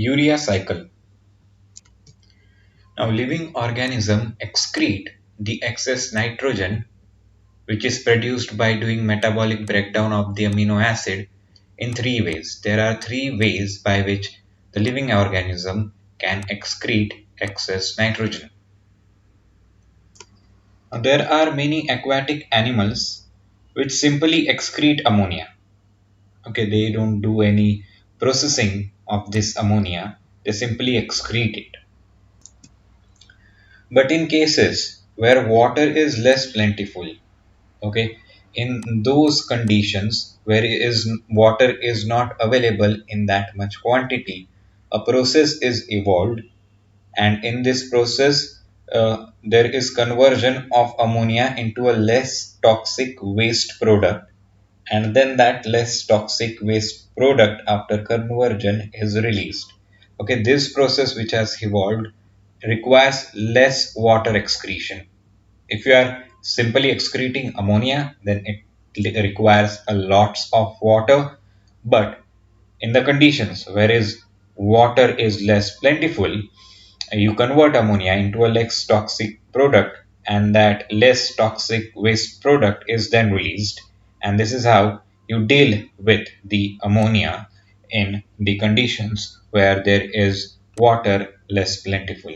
Urea cycle. Now living organisms excrete the excess nitrogen which is produced by doing metabolic breakdown of the amino acid in three ways. There are three ways by which the living organism can excrete excess nitrogen. Now, there are many aquatic animals which simply excrete ammonia. Okay, they don't do any processing of this ammonia, they simply excrete it. But in cases where water is less plentiful, okay, in those conditions where water is not available in that much quantity, a process is evolved, and in this process there is conversion of ammonia into a less toxic waste product, and then that less toxic waste product after conversion is released. Okay, this process which has evolved requires less water excretion. If you are simply excreting ammonia, then it requires a lots of water. But in the conditions whereas water is less plentiful, you convert ammonia into a less toxic product, and that less toxic waste product is then released. And this is how you deal with the ammonia in the conditions where there is water less plentiful.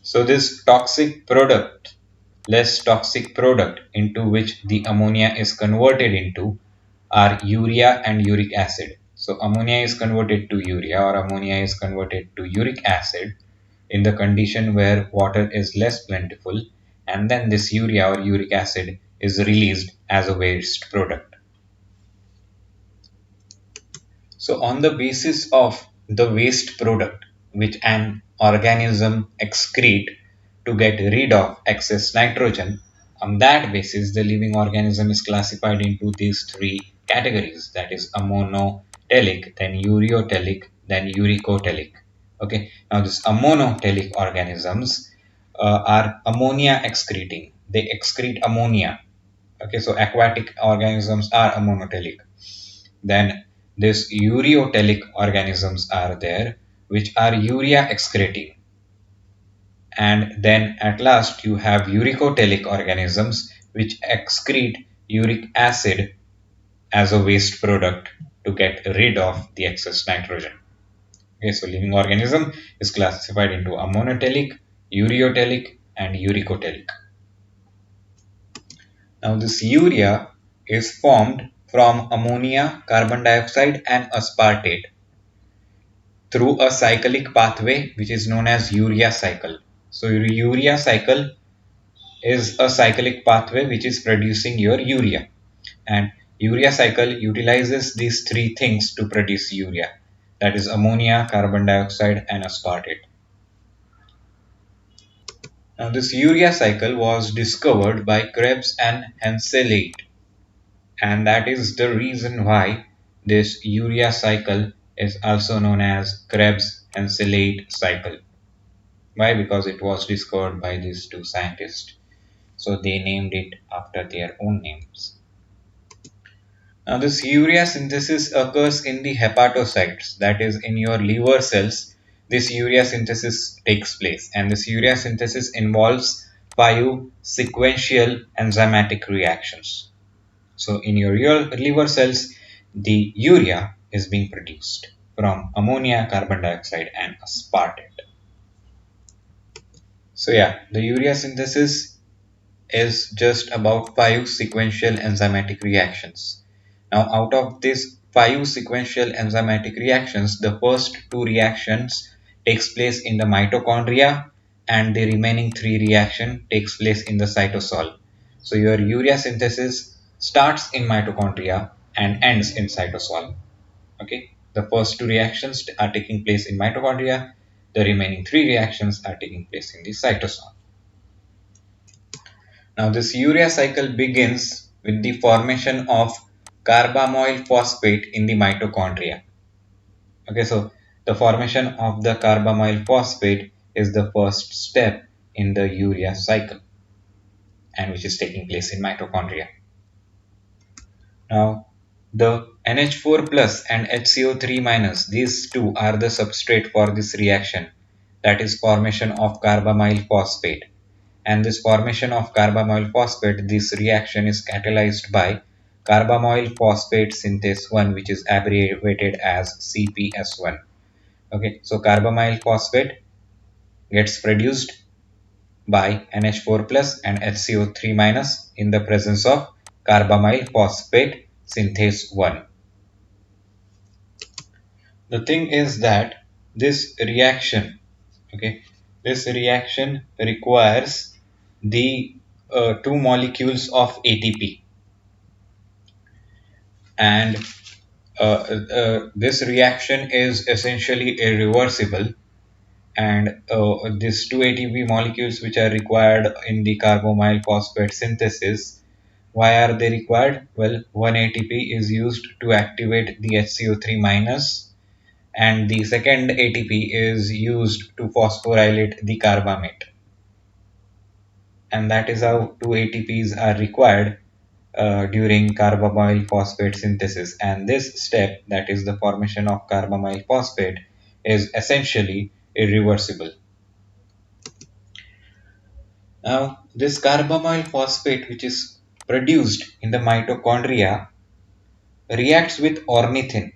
So this less toxic product into which the ammonia is converted into are urea and uric acid. So ammonia is converted to urea, or ammonia is converted to uric acid in the condition where water is less plentiful, and then this urea or uric acid is released as a waste product. So on the basis of the waste product which an organism excrete to get rid of excess nitrogen, on that basis the living organism is classified into these three categories, that is ammonotelic, then ureotelic, then uricotelic. Okay, now these ammonotelic organisms are ammonia excreting. They excrete ammonia. Okay, so aquatic organisms are ammonotelic. Then these ureotelic organisms are there which are urea excreting. And then at last you have uricotelic organisms which excrete uric acid as a waste product to get rid of the excess nitrogen. Okay, so living organism is classified into ammonotelic, ureotelic, and uricotelic. Now this urea is formed from ammonia, carbon dioxide, and aspartate through a cyclic pathway which is known as urea cycle. So urea cycle is a cyclic pathway which is producing your urea, and urea cycle utilizes these three things to produce urea, that is ammonia, carbon dioxide, and aspartate. Now this urea cycle was discovered by Krebs and Henseleit, and that is the reason why this urea cycle is also known as Krebs-Henseleit cycle. Why? Because it was discovered by these two scientists. So they named it after their own names. Now this urea synthesis occurs in the hepatocytes, that is in your liver cells. This urea synthesis takes place, and this urea synthesis involves 5 sequential enzymatic reactions. So in your liver cells, the urea is being produced from ammonia, carbon dioxide, and aspartate. So yeah, the urea synthesis is just about 5 sequential enzymatic reactions. Now out of these 5 sequential enzymatic reactions, the first 2 reactions takes place in the mitochondria, and the remaining 3 reaction takes place in the cytosol. So your urea synthesis starts in mitochondria and ends in cytosol. Okay, the first 2 reactions are taking place in mitochondria, the remaining 3 reactions are taking place in the cytosol. Now this urea cycle begins with the formation of carbamyl phosphate in the mitochondria. Okay, so the formation of the carbamyl phosphate is the first step in the urea cycle, and which is taking place in mitochondria. Now the NH4 plus and HCO3 minus, these two are the substrate for this reaction, that is formation of carbamyl phosphate. And this formation of carbamyl phosphate, this reaction is catalyzed by carbamyl phosphate synthase 1, which is abbreviated as CPS1. Okay, so carbamyl phosphate gets produced by NH4 plus and HCO3 minus in the presence of carbamyl phosphate synthase 1. The thing is that this reaction, okay, this reaction requires the two molecules of ATP, and this reaction is essentially irreversible, and these two ATP molecules which are required in the carbamyl phosphate synthesis, why are they required? Well, one ATP is used to activate the HCO3 minus, and the second ATP is used to phosphorylate the carbamate, and that is how two ATPs are required during carbamyl phosphate synthesis. And this step, that is the formation of carbamyl phosphate, is essentially irreversible. Now, this carbamyl phosphate, which is produced in the mitochondria, reacts with ornithine,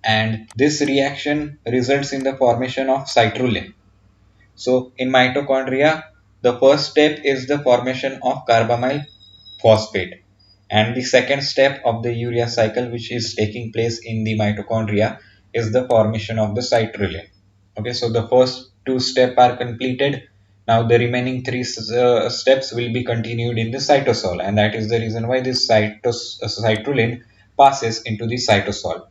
and this reaction results in the formation of citrulline. So, in mitochondria, the first step is the formation of carbamyl phosphate, and the second step of the urea cycle, which is taking place in the mitochondria, is the formation of the citrulline. Okay, so the first two steps are completed. Now the remaining three steps will be continued in the cytosol, and that is the reason why this citrulline passes into the cytosol.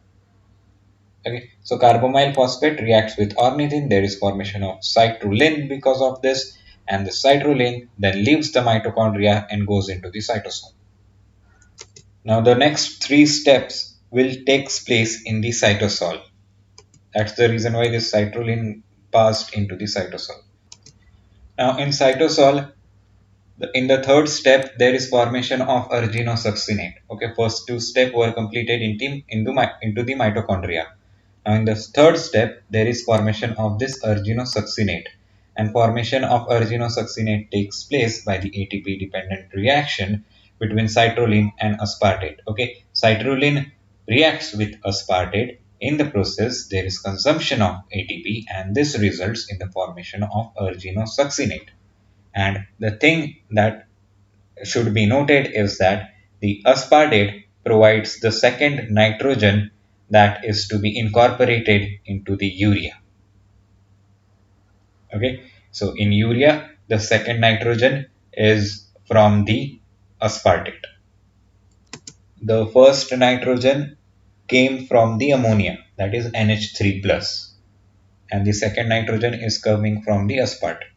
Okay, so carbamyl phosphate reacts with ornithine. There is formation of citrulline because of this, and the citrulline then leaves the mitochondria and goes into the cytosol. Now the next three steps will take place in the cytosol. That's the reason why this citrulline passed into the cytosol. Now in cytosol, in the third step, there is formation of arginosuccinate. Okay, first two steps were completed into the mitochondria. Now in the third step, there is formation of this arginosuccinate, and formation of arginosuccinate takes place by the ATP dependent reaction between citrulline and aspartate. Okay, citrulline reacts with aspartate. In the process, there is consumption of ATP, and this results in the formation of arginosuccinate. And the thing that should be noted is that the aspartate provides the second nitrogen that is to be incorporated into the urea. Okay, so in urea, the second nitrogen is from the aspartate. The first nitrogen came from the ammonia, that is NH3 plus, and the second nitrogen is coming from the aspartate.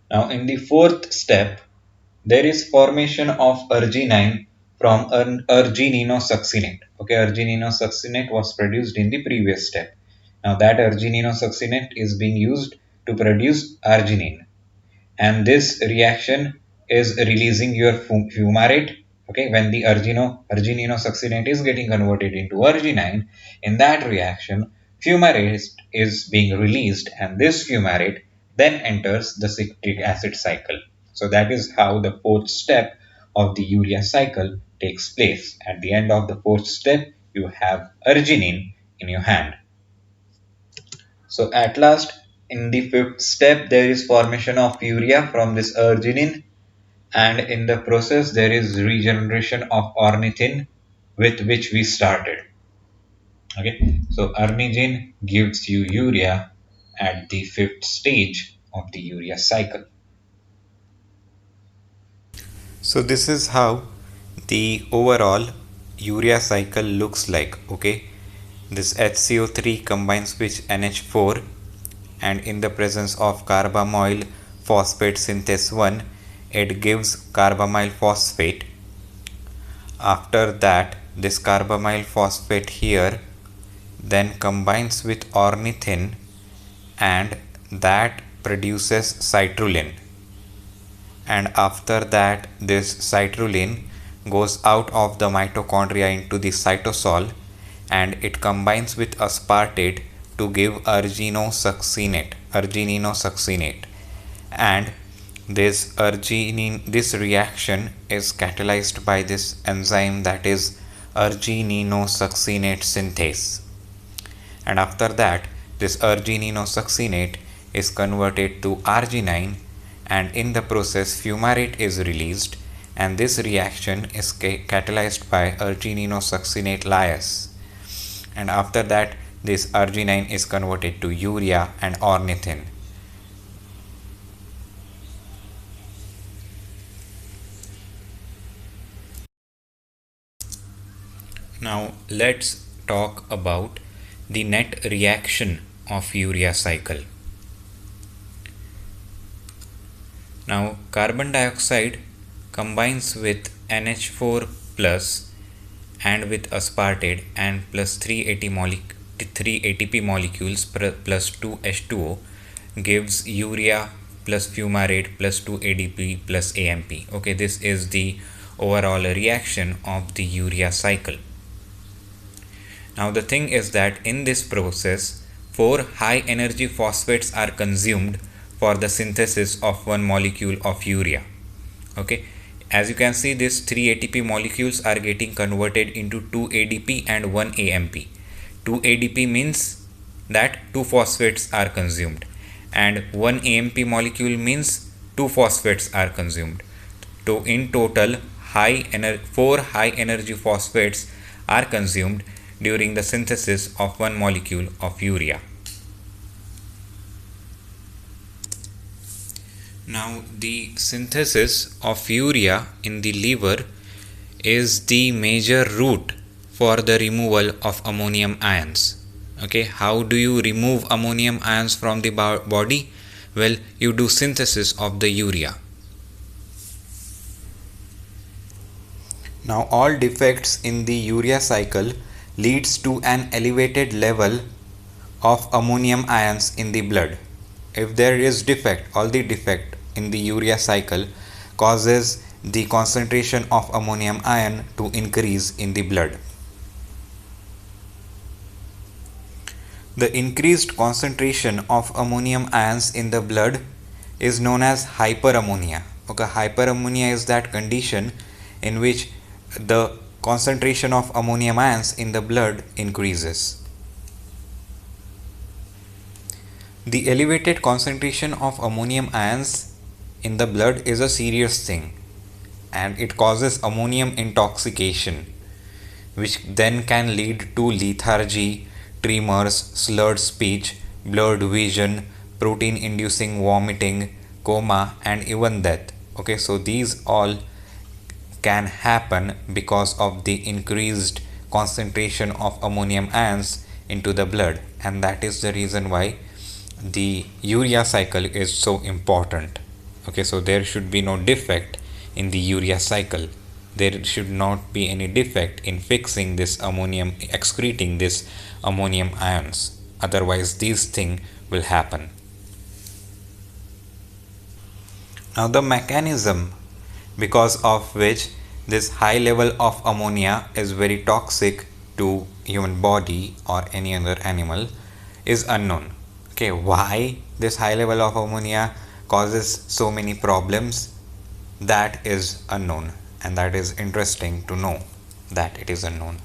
Now in the fourth step, there is formation of arginine from argininosuccinate. Okay, argininosuccinate was produced in the previous step. Now that argininosuccinate is being used to produce arginine, and this reaction is releasing your fumarate. Okay, when the argininosuccinate is getting converted into arginine, in that reaction fumarate is being released, and this fumarate then enters the citric acid cycle. So that is how the fourth step of the urea cycle takes place. At the end of the fourth step, you have arginine in your hand. So at last, in the fifth step, there is formation of urea from this arginine, and in the process there is regeneration of ornithine with which we started. Okay, so ornithine gives you urea at the fifth stage of the urea cycle. So this is how the overall urea cycle looks like. Okay, this HCO3 combines with NH4, and in the presence of carbamyl phosphate synthase 1, it gives carbamyl phosphate. After that, this carbamyl phosphate here then combines with ornithine, and that produces citrulline, and after that this citrulline goes out of the mitochondria into the cytosol, and it combines with aspartate to give argininosuccinate. And this reaction is catalyzed by this enzyme, that is argininosuccinate synthase. And after that, this argininosuccinate is converted to arginine, and in the process fumarate is released, and this reaction is catalyzed by argininosuccinate lyase. And after that, this arginine is converted to urea and ornithine. Now let's talk about the net reaction of urea cycle. Now carbon dioxide combines with NH4 plus and with aspartate and plus 3 ATP molecules plus 2 H2O gives urea plus fumarate plus 2 ADP plus AMP. Okay, this is the overall reaction of the urea cycle. Now the thing is that in this process, 4 high energy phosphates are consumed for the synthesis of one molecule of urea. Okay, as you can see, these 3 ATP molecules are getting converted into 2 ADP and 1 AMP. 2 ADP means that 2 phosphates are consumed, and 1 AMP molecule means 2 phosphates are consumed. So in total, 4 high energy phosphates are consumed during the synthesis of one molecule of urea. Now the synthesis of urea in the liver is the major route for the removal of ammonium ions. Okay, how do you remove ammonium ions from the body? Well, you do synthesis of the urea. Now all defects in the urea cycle leads to an elevated level of ammonium ions in the blood. If there is defect, all the defect in the urea cycle causes the concentration of ammonium ion to increase in the blood. The increased concentration of ammonium ions in the blood is known as hyperammonia. Okay, hyperammonia is that condition in which the concentration of ammonium ions in the blood increases. The elevated concentration of ammonium ions in the blood is a serious thing, and it causes ammonium intoxication, which then can lead to lethargy, tremors, slurred speech, blurred vision, protein inducing vomiting, coma, and even death. Okay, so these all can happen because of the increased concentration of ammonium ions into the blood, and that is the reason why the urea cycle is so important. Okay, so there should be no defect in the urea cycle. There should not be any defect in fixing this ammonium, excreting this ammonium ions. Otherwise, these things will happen. Now, the mechanism because of which this high level of ammonia is very toxic to human body or any other animal is unknown. Okay, why this high level of ammonia causes so many problems, that is unknown, and that is interesting to know that it is unknown.